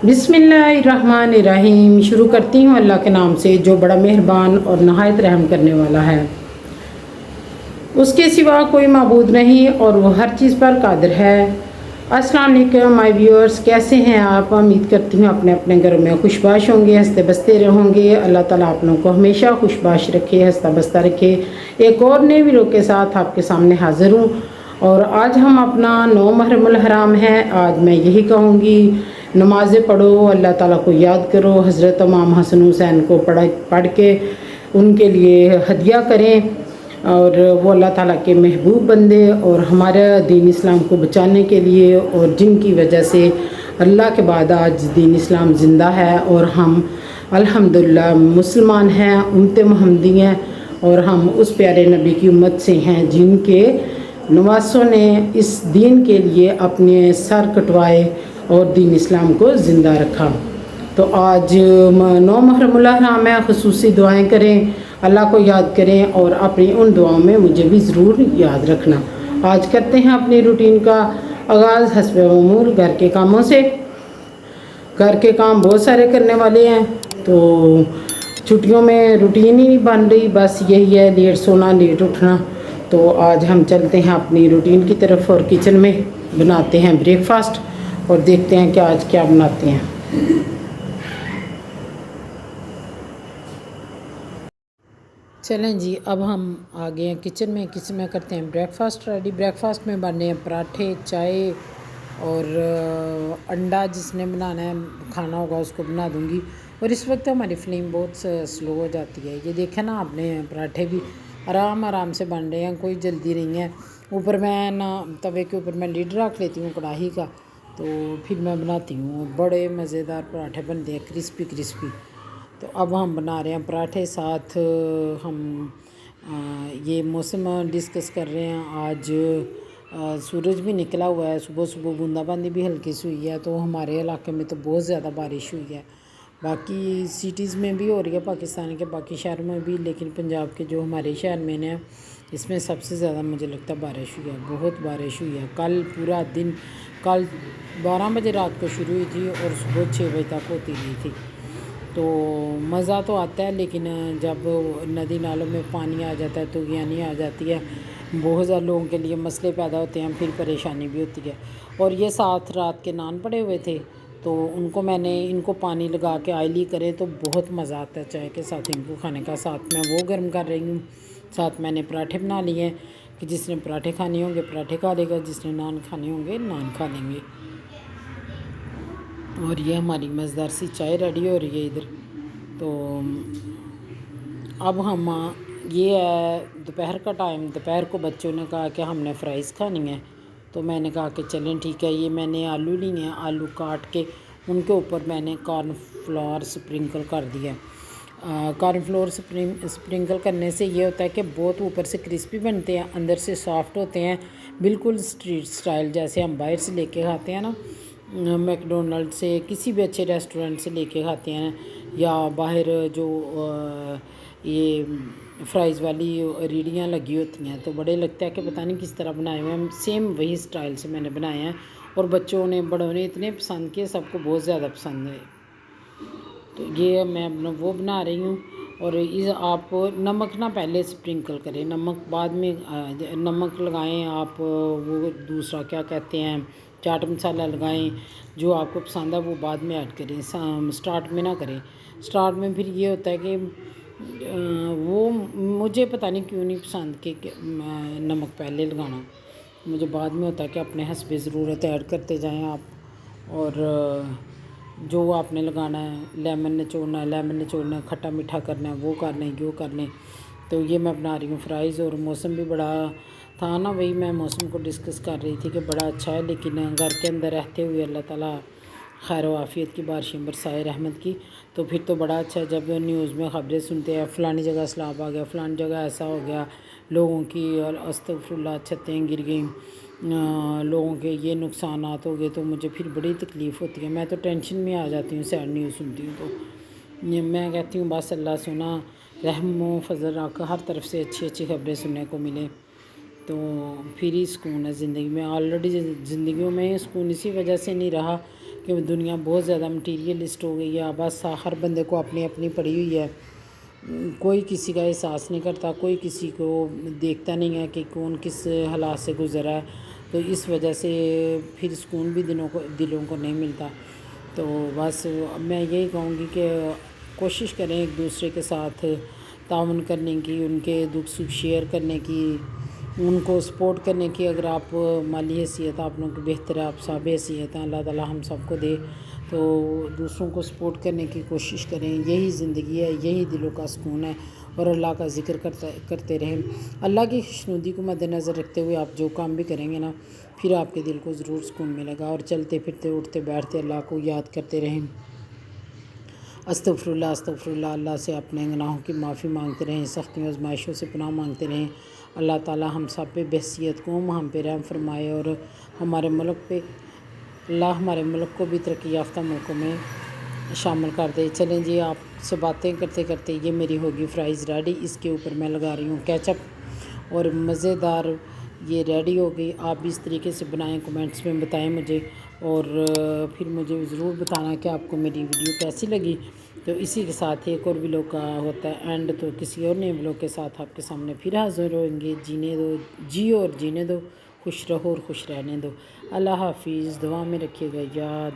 बिस्मिल्लाहिर्रहमानिर्रहीम। शुरू करती हूँ अल्लाह के नाम से जो बड़ा मेहरबान और नहायत रहम करने वाला है। उसके सिवा कोई माबूद नहीं और वो हर चीज़ पर कादिर है। अस्सलाम वालेकुम माय व्यूअर्स, कैसे हैं आप? उम्मीद करती हूँ अपने अपने घरों में खुशबाश होंगे, हंसते बसते रहोगे। अल्लाह ताला आप लोगों को हमेशा खुशबाश रखे, हंसता बसता रखे। एक और नए वीडियो के साथ आपके सामने हाज़िर हूँ और आज हम अपना 9 मुहर्रमुल हराम है। आज मैं यही कहूँगी, नमाज़ें पढ़ो, अल्लाह ताला को याद करो, हज़रत इमाम हसन हुसैन को पढ़ के उनके लिए हदिया करें और वो अल्लाह ताला के महबूब बंदे और हमारे दीन इस्लाम को बचाने के लिए, और जिनकी वजह से अल्लाह के बाद आज दीन इस्लाम ज़िंदा है और हम अल्हम्दुलिल्लाह मुसलमान हैं, उम्मत मुहम्मदी हैं और हम उस प्यारे नबी की उम्मत से हैं जिनके नवासों ने इस दीन के लिए अपने सर कटवाए और दीन इस्लाम को ज़िंदा रखा। तो आज 9 मुहर्रमुल हराम है, खुसूसी दुआएं करें, अल्लाह को याद करें और अपनी उन दुआओं में मुझे भी ज़रूर याद रखना। आज करते हैं अपनी रूटीन का आगाज़ हस्बे मामूल घर के कामों से। घर के काम बहुत सारे करने वाले हैं, तो छुट्टियों में रूटीन ही नहीं बन रही, बस यही है लेट सोना लेट उठना। तो आज हम चलते हैं अपनी रूटीन की तरफ और किचन में बनाते हैं ब्रेकफास्ट और देखते हैं कि आज क्या बनाते हैं। चलें जी, अब हम आ गए हैं किचन में। किचन में करते हैं ब्रेकफास्ट रेडी। ब्रेकफास्ट में बने हैं पराठे, चाय और अंडा। जिसने बनाना है खाना होगा उसको बना दूंगी। और इस वक्त हमारी फ्लेम बहुत स्लो हो जाती है। ये देखें ना आपने, पराठे भी आराम आराम से बन रहे हैं, कोई जल्दी नहीं है। ऊपर मैं ना तवे के ऊपर मैं लिड रख लेती हूँ कढ़ाई का, तो फिर मैं बनाती हूँ। बड़े मज़ेदार पराठे बनते हैं, क्रिस्पी क्रिस्पी। तो अब हम बना रहे हैं पराठे, साथ हम ये मौसम डिस्कस कर रहे हैं। आज सूरज भी निकला हुआ है, सुबह सुबह बूंदाबांदी भी हल्की सी हुई है। तो हमारे इलाके में तो बहुत ज़्यादा बारिश हुई है, बाकी सिटीज़ में भी हो रही है, पाकिस्तान के बाकी शहरों में भी, लेकिन पंजाब के जो हमारे शहर में है इसमें सबसे ज़्यादा मुझे लगता है बारिश हुई है, बहुत बारिश हुई है। कल पूरा दिन, कल 12 बजे रात को शुरू हुई थी और सुबह 6 बजे तक होती रही थी। तो मज़ा तो आता है, लेकिन जब नदी नालों में पानी आ जाता है तो यानी आ जाती है, बहुत ज़्यादा लोगों के लिए मसले पैदा होते हैं, फिर परेशानी भी होती है। और ये साथ रात के नान पड़े हुए थे, तो उनको मैंने इनको पानी लगा के आयली करें तो बहुत मज़ा आता है चाय के साथ इनको खाने का। साथ मैं वो गर्म कर रही हूँ, साथ मैंने पराठे बना लिए हैं कि जिसने पराठे खाने होंगे पराठे खा लेगा, जिसने नान खाने होंगे नान खा लेंगे। और ये हमारी मज़ेदार सी चाय रेडी हो रही है इधर। तो अब हम ये है दोपहर का टाइम, दोपहर को बच्चों ने कहा कि हमने फ्राइज़ खानी है, तो मैंने कहा कि चलें ठीक है। ये मैंने आलू लिए हैं, आलू काट के उनके ऊपर मैंने कॉर्नफ्लोर स्प्रिंकल कर दिया। कॉर्नफ्लोर स्प्रिंकल करने से ये होता है कि बहुत ऊपर से क्रिस्पी बनते हैं, अंदर से सॉफ्ट होते हैं, बिल्कुल स्ट्रीट स्टाइल जैसे हम बाहर से लेके खाते हैं ना, मैकडोनल्ड से, किसी भी अच्छे रेस्टोरेंट से लेके खाते हैं, या बाहर जो ये फ्राइज़ वाली रेडियाँ लगी होती हैं, तो बड़े लगता है कि पता नहीं किस तरह बनाए हुए हैं। सेम वही स्टाइल से मैंने बनाए हैं और बच्चों ने बड़ों ने इतने पसंद किए, सबको बहुत ज़्यादा पसंद है। तो ये मैं वो बना रही हूँ। और इस आप नमक ना पहले स्प्रिंकल करें, नमक बाद में नमक लगाएं आप, वो दूसरा क्या कहते हैं चाट मसाला लगाएं, जो आपको पसंद है वो बाद में ऐड करें, स्टार्ट में ना करें। स्टार्ट में फिर ये होता है कि वो मुझे पता नहीं क्यों नहीं पसंद कि नमक पहले लगाना, मुझे बाद में होता है कि अपने हस्बे ज़रूरत ऐड करते जाएं आप। और जो आपने लगाना है, लेमन निचोड़ना है, लेमन निचोड़ना है, खट्टा मीठा करना है, वो कर लें, जो कर लें। तो ये मैं बना रही हूँ फ्राइज़। और मौसम भी बड़ा था ना, वही मैं मौसम को डिस्कस कर रही थी कि बड़ा अच्छा है, लेकिन घर के अंदर रहते हुए अल्लाह ताला खैर व आफ़ियत की बारिशें बरसाए रहमत की, तो फिर तो बड़ा अच्छा है। जब न्यूज़ में ख़बरें सुनते हैं फ़लानी जगह सैलाब आ गया, फ़लानी जगह ऐसा हो गया, लोगों की अस्तगफुरुल्लाह छतें गिर गई, लोगों के ये नुकसानात हो गए, तो मुझे फिर बड़ी तकलीफ़ होती है। मैं तो टेंशन में आ जाती हूँ सैड न्यूज़ सुनती हूँ। तो मैं कहती हूँ बस अल्लाह सुना रहम व फजल रख, हर तरफ से अच्छी अच्छी खबरें सुनने को मिले, तो फिर ही सुकून है ज़िंदगी में। ऑलरेडी ज़िंदगियों में सुकून इसी वजह से नहीं रहा کہ دنیا بہت زیادہ مٹیریلسٹ ہو گئی ہے، بس ہر بندے کو اپنی اپنی پڑی ہوئی ہے، کوئی کسی کا احساس نہیں کرتا، کوئی کسی کو دیکھتا نہیں ہے کہ کون کس حالات سے گزرا ہے، تو اس وجہ سے پھر سکون بھی دلوں کو نہیں ملتا۔ تو بس میں یہی کہوں گی کہ کوشش کریں ایک دوسرے کے ساتھ تعاون کرنے کی، ان کے دکھ سکھ شیئر کرنے کی، ان کو سپورٹ کرنے کی۔ اگر آپ مالی حیثیت آپ لوگوں کی بہتر ہے، آپ صاحب حیثیت ہیں، اللہ تعالیٰ ہم سب کو دے، تو دوسروں کو سپورٹ کرنے کی کوشش کریں، یہی زندگی ہے، یہی دلوں کا سکون ہے، اور اللہ کا ذکر کرتے رہیں۔ اللہ کی خوشنودی کو مد نظر رکھتے ہوئے آپ جو کام بھی کریں گے نا، پھر آپ کے دل کو ضرور سکون ملے گا، اور چلتے پھرتے اٹھتے بیٹھتے اللہ کو یاد کرتے رہیں، استغفر اللہ استغفر اللہ، اللہ سے اپنے گناہوں کی معافی مانگتے رہیں، سختیوں آزمائشوں سے پناہ مانگتے رہیں۔ اللہ تعالیٰ ہم سب پہ بحیثیت قوم ہم پہ رحم فرمائے، اور ہمارے ملک پہ اللہ ہمارے ملک کو بھی ترقی یافتہ ملکوں میں شامل کر دے۔ چلیں جی، آپ سے باتیں کرتے کرتے یہ میری ہوگی فرائز ریڈی، اس کے اوپر میں لگا رہی ہوں کیچپ، اور مزیدار یہ ریڈی ہو گئی۔ آپ بھی اس طریقے سے بنائیں، کمنٹس میں بتائیں مجھے، اور پھر مجھے ضرور بتانا کہ آپ کو میری ویڈیو کیسی لگی۔ تو اسی کے ساتھ ایک اور ولاگ کا ہوتا ہے اینڈ، تو کسی اور نئے ولاگ کے ساتھ آپ کے سامنے پھر حاضر ہوئیں گے۔ جینے دو، جیو اور جینے دو، خوش رہو اور خوش رہنے دو۔ اللہ حافظ، دعا میں رکھیے گا یاد۔